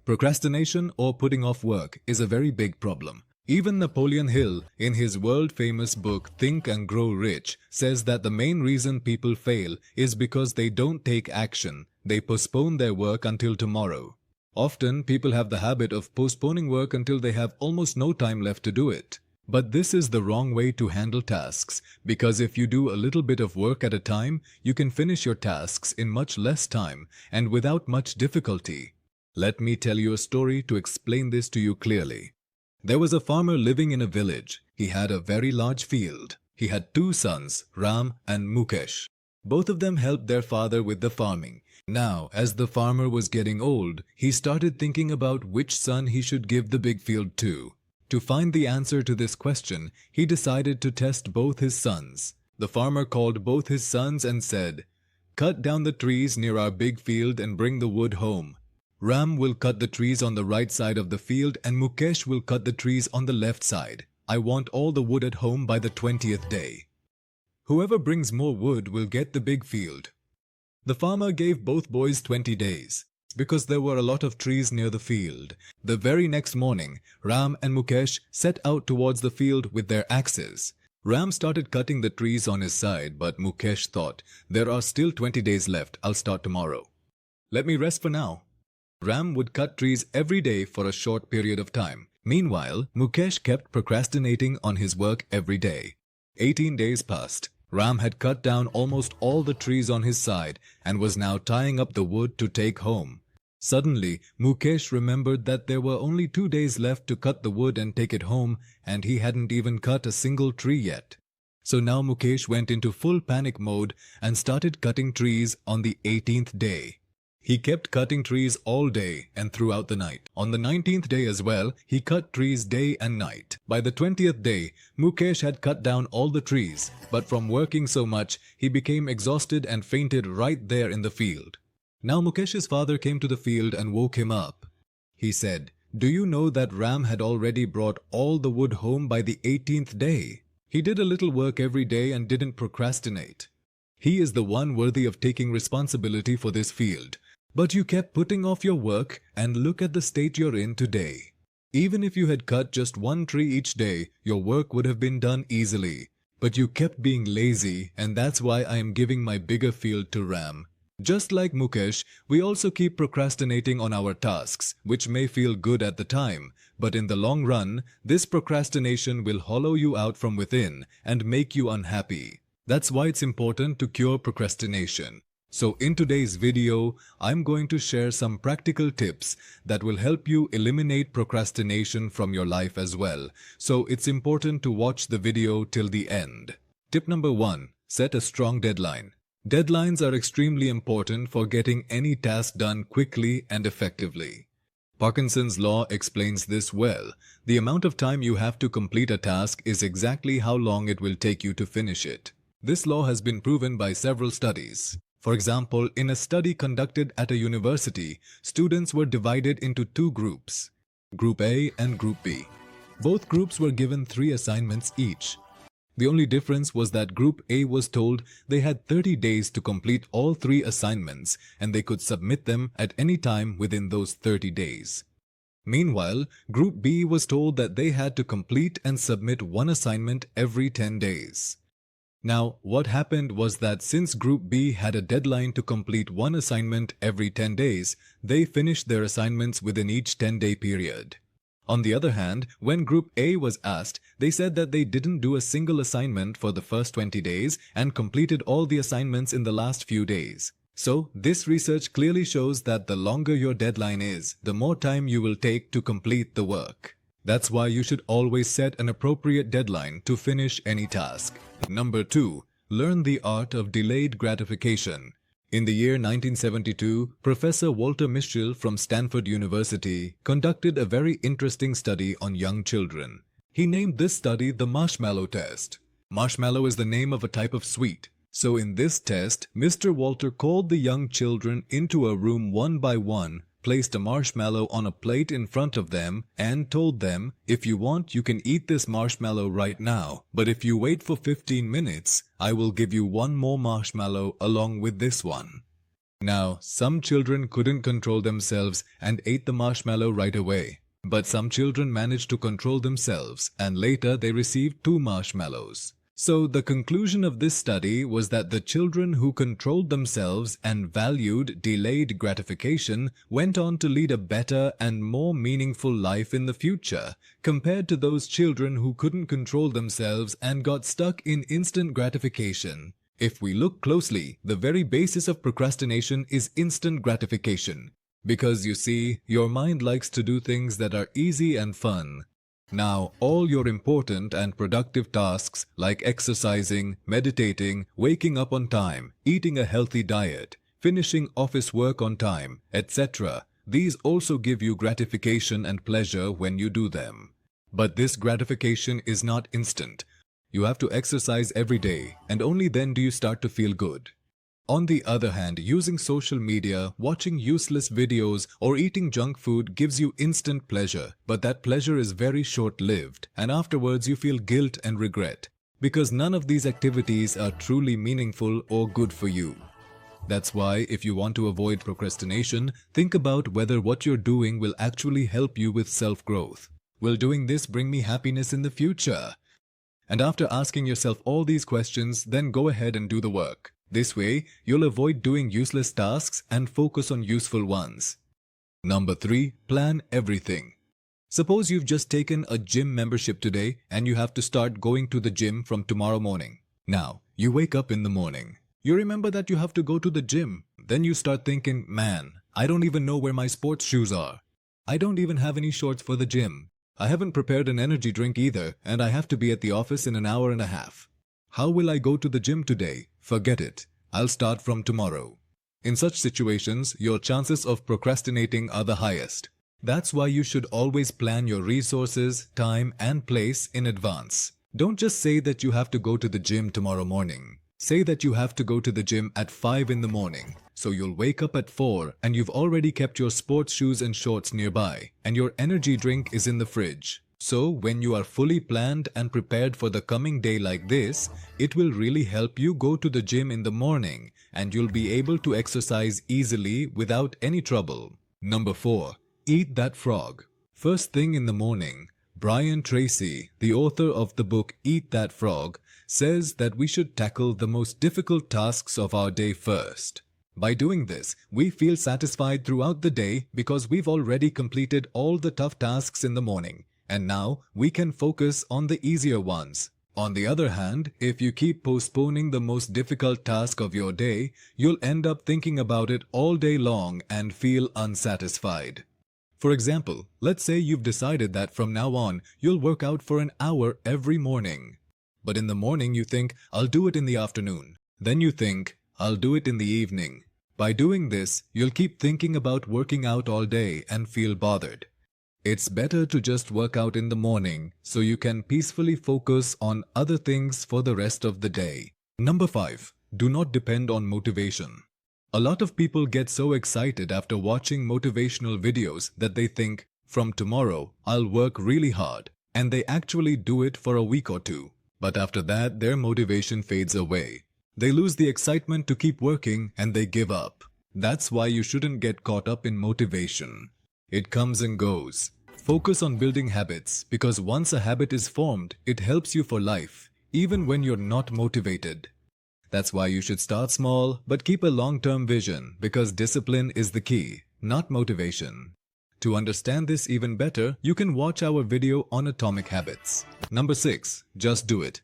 Procrastination or putting off work is a very big problem. Even Napoleon Hill, in his world-famous book Think and Grow Rich, says that the main reason people fail is because they don't take action. They postpone their work until tomorrow. Often, people have the habit of postponing work until they have almost no time left to do it. But this is the wrong way to handle tasks, because if you do a little bit of work at a time, you can finish your tasks in much less time and without much difficulty. Let me tell you a story to explain this to you clearly. There was a farmer living in a village. He had a very large field. He had two sons, Ram and Mukesh. Both of them helped their father with the farming. Now, as the farmer was getting old, he started thinking about which son he should give the big field to. To find the answer to this question, he decided to test both his sons. The farmer called both his sons and said, "Cut down the trees near our big field and bring the wood home. Ram will cut the trees on the right side of the field and Mukesh will cut the trees on the left side. I want all the wood at home by the 20th day. Whoever brings more wood will get the big field." The farmer gave both boys 20 days. Because there were a lot of trees near the field. The very next morning, Ram and Mukesh set out towards the field with their axes. Ram started cutting the trees on his side, but Mukesh thought, "There are still 20 days left, I'll start tomorrow. Let me rest for now." Ram would cut trees every day for a short period of time. Meanwhile, Mukesh kept procrastinating on his work every day. 18 days passed. Ram had cut down almost all the trees on his side and was now tying up the wood to take home. Suddenly, Mukesh remembered that there were only 2 days left to cut the wood and take it home, and he hadn't even cut a single tree yet. So now Mukesh went into full panic mode and started cutting trees on the 18th day. He kept cutting trees all day and throughout the night. On the 19th day as well, he cut trees day and night. By the 20th day, Mukesh had cut down all the trees, but from working so much, he became exhausted and fainted right there in the field. Now Mukesh's father came to the field and woke him up. He said, "Do you know that Ram had already brought all the wood home by the 18th day? He did a little work every day and didn't procrastinate. He is the one worthy of taking responsibility for this field. But you kept putting off your work, and look at the state you're in today. Even if you had cut just one tree each day, your work would have been done easily. But you kept being lazy, and that's why I am giving my bigger field to Ram." Just like Mukesh, we also keep procrastinating on our tasks, which may feel good at the time, but in the long run, this procrastination will hollow you out from within and make you unhappy. That's why it's important to cure procrastination. So in today's video, I'm going to share some practical tips that will help you eliminate procrastination from your life as well. So it's important to watch the video till the end. Tip number 1. Set a strong deadline. Deadlines are extremely important for getting any task done quickly and effectively. Parkinson's law explains this well. The amount of time you have to complete a task is exactly how long it will take you to finish it. This law has been proven by several studies. For example, in a study conducted at a university, students were divided into 2 groups, Group A and Group B. Both groups were given 3 assignments each. The only difference was that Group A was told they had 30 days to complete all 3 assignments and they could submit them at any time within those 30 days. Meanwhile, Group B was told that they had to complete and submit 1 assignment every 10 days. Now, what happened was that since Group B had a deadline to complete 1 assignment every 10 days, they finished their assignments within each 10-day period. On the other hand, when Group A was asked, they said that they didn't do a single assignment for the first 20 days and completed all the assignments in the last few days. So, this research clearly shows that the longer your deadline is, the more time you will take to complete the work. That's why you should always set an appropriate deadline to finish any task. Number 2. Learn the art of delayed gratification. In the year 1972, Professor Walter Mischel from Stanford University conducted a very interesting study on young children. He named this study the marshmallow test. Marshmallow is the name of a type of sweet. So in this test, Mr. Walter called the young children into a room one by one, placed a marshmallow on a plate in front of them and told them, "If you want, you can eat this marshmallow right now. But if you wait for 15 minutes, I will give you 1 more marshmallow along with this one." Now, some children couldn't control themselves and ate the marshmallow right away. But some children managed to control themselves and later they received 2 marshmallows. So the conclusion of this study was that the children who controlled themselves and valued delayed gratification went on to lead a better and more meaningful life in the future, compared to those children who couldn't control themselves and got stuck in instant gratification. If we look closely, the very basis of procrastination is instant gratification. Because you see, your mind likes to do things that are easy and fun. Now, all your important and productive tasks like exercising, meditating, waking up on time, eating a healthy diet, finishing office work on time, etc., these also give you gratification and pleasure when you do them. But this gratification is not instant. You have to exercise every day, and only then do you start to feel good. On the other hand, using social media, watching useless videos, or eating junk food gives you instant pleasure, but that pleasure is very short-lived, and afterwards you feel guilt and regret, because none of these activities are truly meaningful or good for you. That's why, if you want to avoid procrastination, think about whether what you're doing will actually help you with self-growth. Will doing this bring me happiness in the future? And after asking yourself all these questions, then go ahead and do the work. This way, you'll avoid doing useless tasks and focus on useful ones. Number 3. Plan everything. Suppose you've just taken a gym membership today and you have to start going to the gym from tomorrow morning. Now, you wake up in the morning. You remember that you have to go to the gym. Then you start thinking, man, I don't even know where my sports shoes are. I don't even have any shorts for the gym. I haven't prepared an energy drink either, and I have to be at the office in an hour and a half. How will I go to the gym today? Forget it. I'll start from tomorrow. In such situations, your chances of procrastinating are the highest. That's why you should always plan your resources, time, and place in advance. Don't just say that you have to go to the gym tomorrow morning. Say that you have to go to the gym at 5 in the morning. So you'll wake up at 4 and you've already kept your sports shoes and shorts nearby, and your energy drink is in the fridge. So when you are fully planned and prepared for the coming day like this, it will really help you go to the gym in the morning and you'll be able to exercise easily without any trouble. Number 4. Eat that frog. First thing in the morning, Brian Tracy, the author of the book Eat That Frog, says that we should tackle the most difficult tasks of our day first. By doing this, we feel satisfied throughout the day because we've already completed all the tough tasks in the morning. And now we can focus on the easier ones. On the other hand, if you keep postponing the most difficult task of your day, you'll end up thinking about it all day long and feel unsatisfied. For example, let's say you've decided that from now on, you'll work out for an hour every morning. But in the morning you think, I'll do it in the afternoon. Then you think, I'll do it in the evening. By doing this, you'll keep thinking about working out all day and feel bothered. It's better to just work out in the morning so you can peacefully focus on other things for the rest of the day. Number 5. Do not depend on motivation. A lot of people get so excited after watching motivational videos that they think, from tomorrow, I'll work really hard. And they actually do it for a week or two. But after that, their motivation fades away. They lose the excitement to keep working and they give up. That's why you shouldn't get caught up in motivation. It comes and goes. Focus on building habits because once a habit is formed, it helps you for life, even when you're not motivated. That's why you should start small but keep a long-term vision because discipline is the key, not motivation. To understand this even better, you can watch our video on atomic habits. Number 6. Just do it.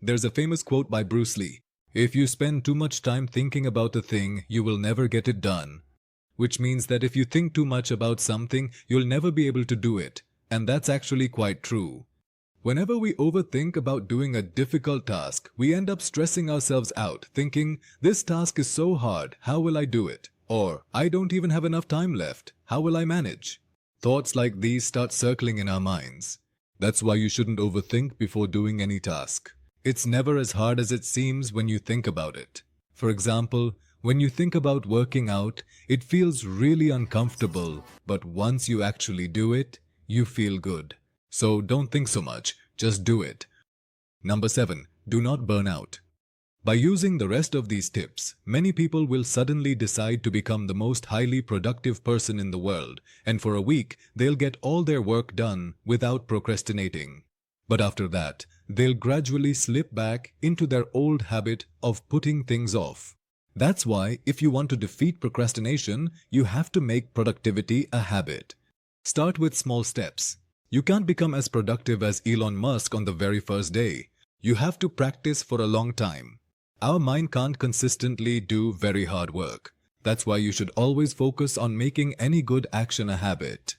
There's a famous quote by Bruce Lee. If you spend too much time thinking about a thing, you will never get it done. Which means that if you think too much about something, you'll never be able to do it. And that's actually quite true. Whenever we overthink about doing a difficult task, we end up stressing ourselves out, thinking, this task is so hard, how will I do it? Or, I don't even have enough time left, how will I manage? Thoughts like these start circling in our minds. That's why you shouldn't overthink before doing any task. It's never as hard as it seems when you think about it. For example, when you think about working out, it feels really uncomfortable, but once you actually do it, you feel good. So don't think so much, just do it. Number 7. Do not burn out. By using the rest of these tips, many people will suddenly decide to become the most highly productive person in the world, and for a week they'll get all their work done without procrastinating. But after that, they'll gradually slip back into their old habit of putting things off. That's why if you want to defeat procrastination, you have to make productivity a habit. Start with small steps. You can't become as productive as Elon Musk on the very first day. You have to practice for a long time. Our mind can't consistently do very hard work. That's why you should always focus on making any good action a habit.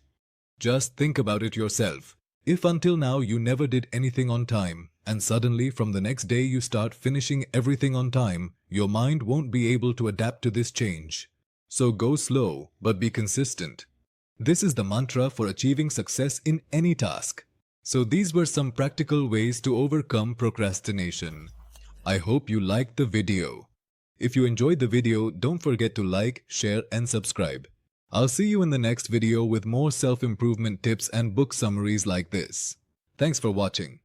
Just think about it yourself. If until now you never did anything on time, and suddenly from the next day you start finishing everything on time, your mind won't be able to adapt to this change. So go slow, but be consistent. This is the mantra for achieving success in any task. So these were some practical ways to overcome procrastination. I hope you liked the video. If you enjoyed the video, don't forget to like, share and subscribe. I'll see you in the next video with more self-improvement tips and book summaries like this. Thanks for watching.